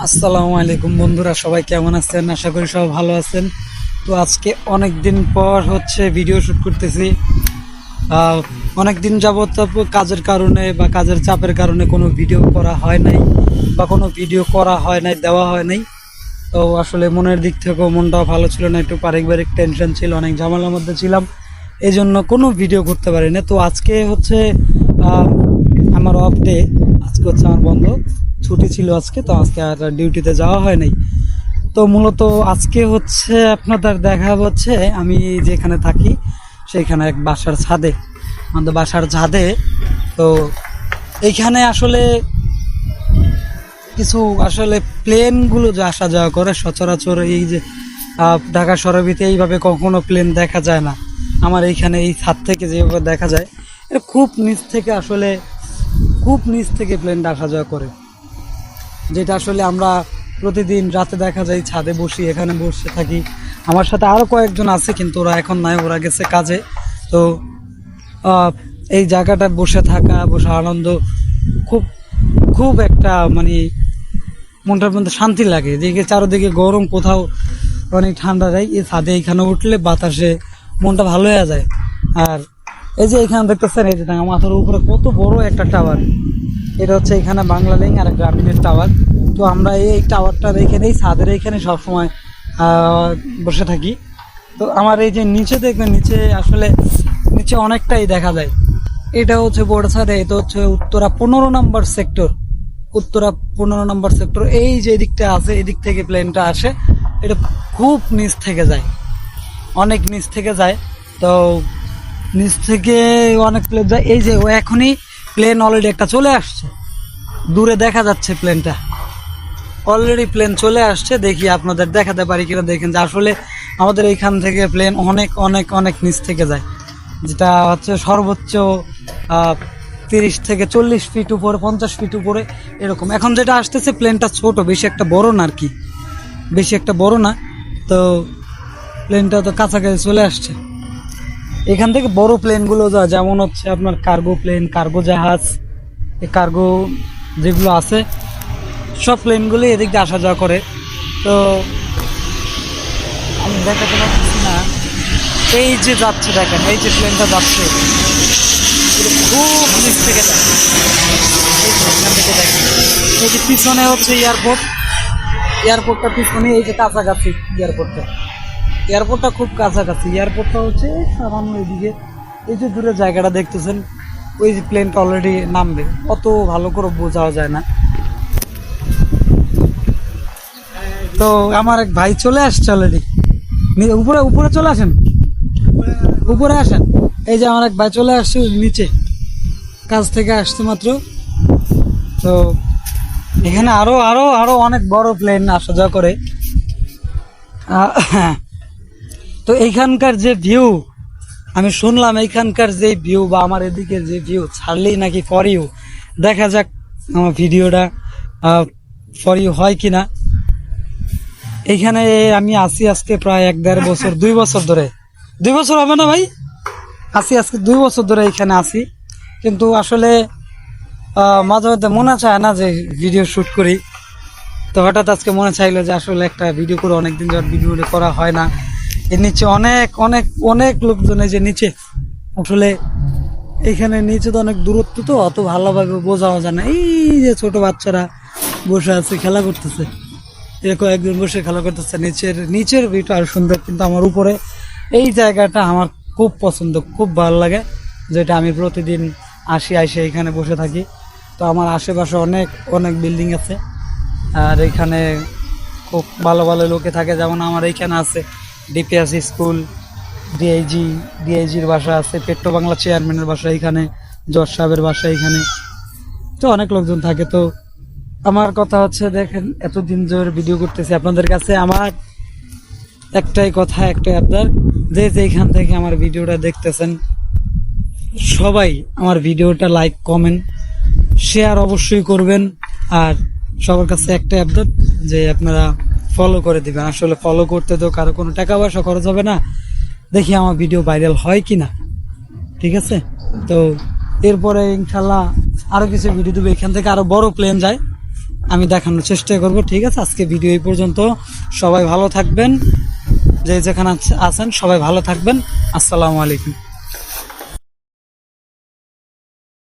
আসসালামু আলাইকুম বন্ধুরা, সবাই কেমন আছেন? আশা করি সবাই ভালো আছেন। তো আজকে অনেক দিন পর ভিডিও শুট করতেছি। অনেক দিন যাবত কাজের কারণে বা কাজের চাপের কারণে কোনো ভিডিও করা হয় নাই বা কোনো ভিডিও করা হয় নাই, দেওয়া হয় নাই। তো আসলে মনের দিক থেকেও মনটাও ভালো ছিল না, একটু পারিবারিক টেনশন ছিল, অনেক ঝামেলার মধ্যে ছিলাম, এই জন্য কোনো ভিডিও করতে পারি না। তো আজকে আমার অফ ডে, আজকে আমার বন্ধ, ছুটি ছিল আজকে, তো আজকে আর ডিউটিতে যাওয়া হয় নাই। তো মূলত আজকে আপনাদের দেখা হচ্ছে আমি যেখানে থাকি সেইখানে এক বাসার ছাদে, আমাদের বাসার ছাদে। তো এইখানে কিছু প্লেনগুলো যে আসা যাওয়া করে সচরাচর, এই যে ঢাকা শহরের এইভাবে কখনো প্লেন দেখা যায় না। আমার এইখানে এই ছাদ থেকে যেভাবে দেখা যায়, এটা খুব নিচ থেকে প্লেনটা আসা যাওয়া করে, যেটা আমরা প্রতিদিন রাতে দেখা যায়। ছাদে বসি, এখানে বসে থাকি। আমার সাথে আরও কয়েকজন আছে, কিন্তু ওরা এখন নাই, ওরা গেছে কাজে। তো এই জায়গাটা বসে আনন্দ, খুব খুব একটা মনটার মধ্যে শান্তি লাগে। এদিকে চারোদিকে গরম, কোথাও অনেক ঠান্ডা যায়। এই ছাদে এইখানে উঠলে বাতাসে মনটা ভালো হয়ে যায়। আর এই যে এখানে দেখতেছেন, এই যে মাথার উপরে কত বড় একটা টাওয়ার, এটা এখানে বাংলা লিঙ্ক আর গ্রামীণের টাওয়ার। তো আমরা এই টাওয়ারটার এইখানেই ছাদের এইখানে সবসময় বসে থাকি। তো আমার এই যে নিচে দেখবেন, নিচে অনেকটাই দেখা যায়। এটা বড়ছাড়ে, এটা উত্তরা 15 নম্বর সেক্টর, এই যে দিকটা আছে, এদিক থেকে প্লেনটা আসে। এটা খুব নিচ থেকে যায়, অনেক নিচ থেকে যায়। তো নিচ থেকে অনেক প্লেন যায়। এই যে এখনই প্লেন অলরেডি একটা চলে আসছে, দূরে দেখা যাচ্ছে প্লেনটা, অলরেডি প্লেন চলে আসছে। দেখি আপনাদের দেখাতে পারি কিনা, দেখেন যে আমাদের এইখান থেকে প্লেন অনেক অনেক অনেক নিচ থেকে যায়, যেটা সর্বোচ্চ 30 থেকে 40 ফিট উপরে, 50 ফিট উপরে এরকম। এখন যেটা আসতেছে প্লেনটা ছোট, বেশি একটা বড় না আর কি, বেশি একটা বড় না। তো প্লেনটা তো কাছাকাছি চলে আসছে। এখান থেকে বড় প্লেনগুলো যেমন আপনার কার্গো প্লেন, কার্গো জাহাজ, এই কার্গো যেগুলো আছে, সব প্লেনগুলো এদিক দিয়ে আসা যাওয়া করে। তো আমি দেখাতে পারছি না, এই যে যাচ্ছে, দেখেন এই যে প্লেনটা যাচ্ছে, খুব নিচ থেকে যাচ্ছে। এখান থেকে দেখেন, এই যে পিছনে এয়ারপোর্টটা পিছনে, এই যে কাছাকাছি এয়ারপোর্টটা খুব কাছাকাছি। এয়ারপোর্টটা সামান্য এদিকে, এই যে দূরে জায়গাটা দেখতেছেন, ওই যে প্লেনটা অলরেডি নামবে, অত ভালো করে বোঝাও যায় না। তো আমার এক ভাই চলে আসছে অলরেডি, উপরে চলে আসেন, উপরে আসেন। এই যে আমার এক ভাই চলে আসছে নিচে, কাজ থেকে আসছে মাত্র। তো এখানে আরো আরো আরো অনেক বড় প্লেন আসা যাওয়া করে। তো এইখানকার যে ভিউ, আমি শুনলাম এইখানকার যে ভিউ বা আমার এদিকে যে ভিউ ছাড়লেই নাকি ফর ইউ, দেখা যাক আমার ভিডিওটা ফর ইউ হয় কিনা। এইখানে আমি আসি আজকে প্রায় 1-1.5 বছর, 2 বছর ধরে, 2 বছর হবে না ভাই, আসি আজকে 2 বছর ধরে এখানে আসি। কিন্তু মাঝে মধ্যে মনে চায় না যে ভিডিও শুট করি। তো হঠাৎ আজকে মনে চাইলো যে একটা ভিডিও করে, অনেকদিন যাওয়ার ভিডিও করা হয় না। এর নিচে অনেক অনেক অনেক লোকজন, এই যে নিচে, এইখানে নিচে তো অনেক দূরত্ব, তো অত ভালোভাবে বোঝাও যায় না। এই যে ছোট বাচ্চারা বসে আছে, খেলা করতেছে, এরকম একজন বসে খেলা করতেছে। নিচের ভিউটা আরো সুন্দর, কিন্তু আমার উপরে এই জায়গাটা আমার খুব পছন্দ, খুব ভালো লাগে, যেটা আমি প্রতিদিন আসি এখানে বসে থাকি। তো আমার আশেপাশে অনেক অনেক বিল্ডিং আছে, আর এখানে খুব ভালো ভালো লোকে থাকে। যেমন আমার এইখানে আছে ডিপিএস স্কুল, ডিআইজির বাসা আছে, পেট্রো বাংলা চেয়ারম্যানের বাসা এইখানে, জজ সাহেবের বাসা এইখানে। তো অনেক লোকজন থাকে। তো আমার কথা দেখেন, এতদিন ধরে ভিডিও করতেছি আপনাদের কাছে, আমার একটাই কথা, একটাই আবদার, যে এইখান থেকে আমার ভিডিওটা দেখতেছেন সবাই আমার ভিডিওটা লাইক, কমেন্ট, শেয়ার অবশ্যই করবেন। আর সবার কাছে একটাই আবদার, যে আপনারা ফলো করে দিবেন। ফলো করতে তো কারো কোনো টাকা পয়সা খরচ হবে না। দেখি আমার ভিডিও ভাইরাল হয় কিনা, ঠিক আছে? তো এরপরে ইনশাল্লাহ আরো কিছু ভিডিও দেবো, এখান থেকে আরো বড় প্লেন যায়, আমি দেখানোর চেষ্টা করব। ঠিক আছে, আজকে ভিডিও এই পর্যন্ত। সবাই ভালো থাকবেন, যে যেখানে আছেন সবাই ভালো থাকবেন। আসসালামু আলাইকুম।